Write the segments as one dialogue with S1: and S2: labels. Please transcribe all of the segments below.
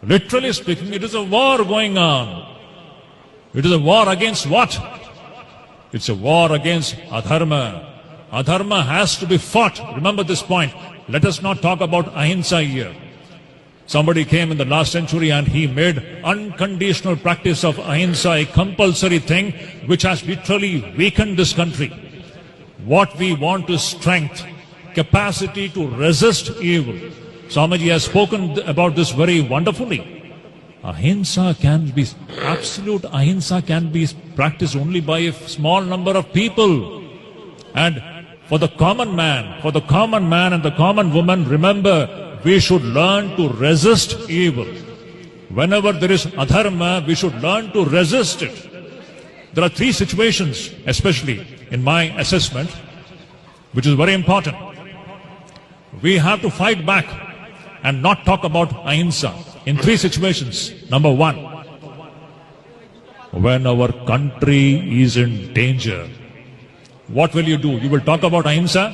S1: Literally speaking, it is a war going on. It is a war against what? It's a war against adharma. Adharma has to be fought. Remember this point. Let us not talk about ahimsa here. Somebody came in the last century and he made unconditional practice of ahimsa a compulsory thing which has literally weakened this country. What we want is strength, capacity to resist evil. Swamiji has spoken about this very wonderfully. Ahimsa can be, absolute ahimsa can be practiced only by a small number of people. And for the common man and the common woman, remember, we should learn to resist evil. Whenever there is adharma, we should learn to resist it. There are three situations, especially in my assessment, which is very important. We have to fight back and not talk about ahimsa in three situations. Number one, when our country is in danger, what will you do? You will talk about ahimsa?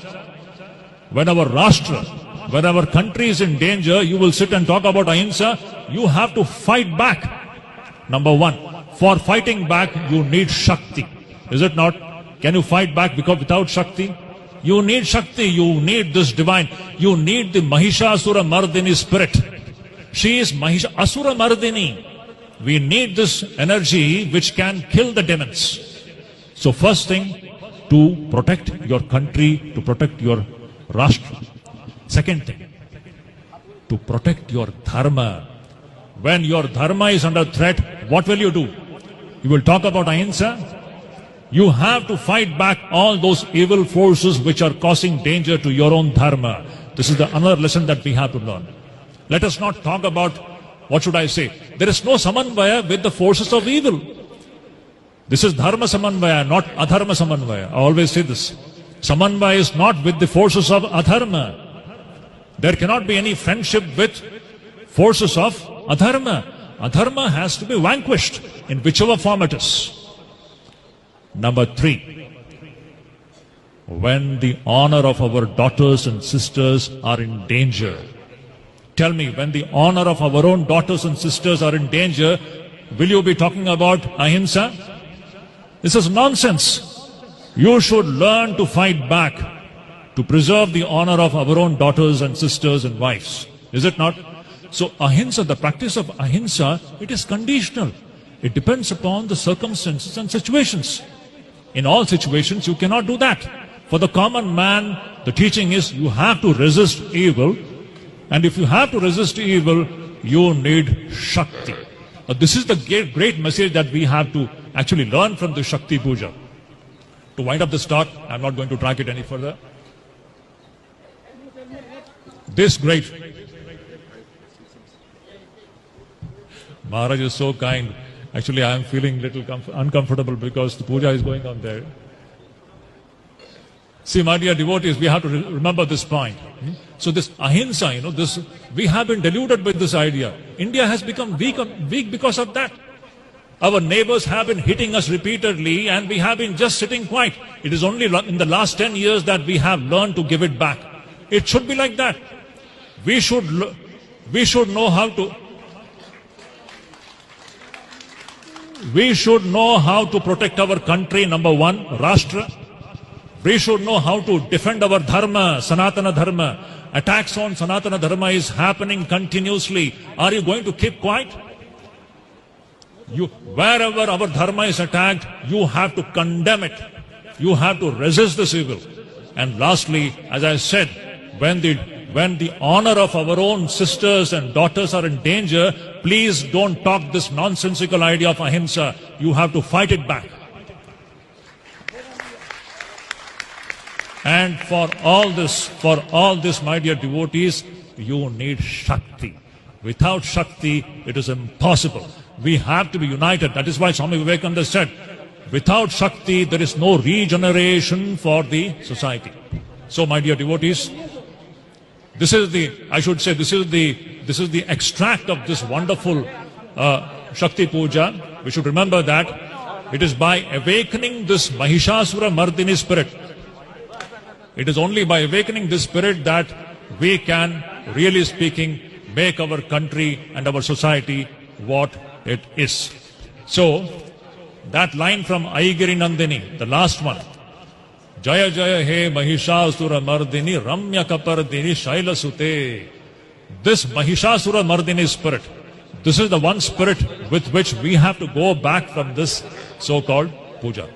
S1: When our rashtra, when our country is in danger, you will sit and talk about ahimsa? You have to fight back. Number one, for fighting back, you need Shakti. Is it not? Can you fight back because without Shakti? You need Shakti, you need this divine, you need the Mahishasura Mardini spirit. She is Asura Mardini. We need this energy which can kill the demons. So first thing, to protect your country, to protect your Rashtra. Second thing, to protect your dharma. When your dharma is under threat, what will you do? You will talk about ahimsa? You have to fight back all those evil forces which are causing danger to your own dharma. This is the another lesson that we have to learn. Let us not talk about, what should I say? There is no samanvaya with the forces of evil. This is dharma samanvaya, not adharma samanvaya. I always say this. Samanvaya is not with the forces of adharma. There cannot be any friendship with forces of adharma. Adharma has to be vanquished in whichever form it is. Number three, when the honor of our daughters and sisters are in danger. Tell me, when the honor of our own daughters and sisters are in danger, will you be talking about ahimsa? This is nonsense. You should learn to fight back, to preserve the honor of our own daughters and sisters and wives. Is it not? So ahimsa, the practice of ahimsa, it is conditional. It depends upon the circumstances and situations. In all situations, you cannot do that. For the common man, the teaching is you have to resist evil. And if you have to resist evil, you need Shakti. Now, this is the great message that we have to actually learn from the Shakti Puja. To wind up this talk, I'm not going to drag it any further. This great Maharaj is so kind. Actually, I am feeling a little uncomfortable because the puja is going on there. See, my dear devotees, we have to remember this point. So this ahimsa, we have been deluded with this idea. India has become weak because of that. Our neighbors have been hitting us repeatedly and we have been just sitting quiet. It is only in the last 10 years that we have learned to give it back. It should be like that. We should know how to protect our country, number one, Rashtra. We should know how to defend our dharma, Sanatana Dharma. Attacks on Sanatana Dharma is happening continuously. Are you going to keep quiet? Wherever our dharma is attacked, you have to condemn it. You have to resist this evil. And lastly, as I said, when the honor of our own sisters and daughters are in danger, please don't talk this nonsensical idea of ahimsa. You have to fight it back. And for all this, my dear devotees, you need Shakti. Without Shakti, it is impossible. We have to be united. That is why Swami Vivekananda said, without Shakti, there is no regeneration for the society. So, my dear devotees, this is the extract of this wonderful Shakti Puja. We should remember that it is by awakening this Mahishasura Mardini spirit. It is only by awakening this spirit that we can, really speaking, make our country and our society what it is. So, that line from Aigiri Nandini, the last one, Jaya Jaya He Mahishasura Mardini Ramya Kapardini Shaila Sute. This Mahishasura Mardini spirit, this is the one spirit with which we have to go back from this so-called puja.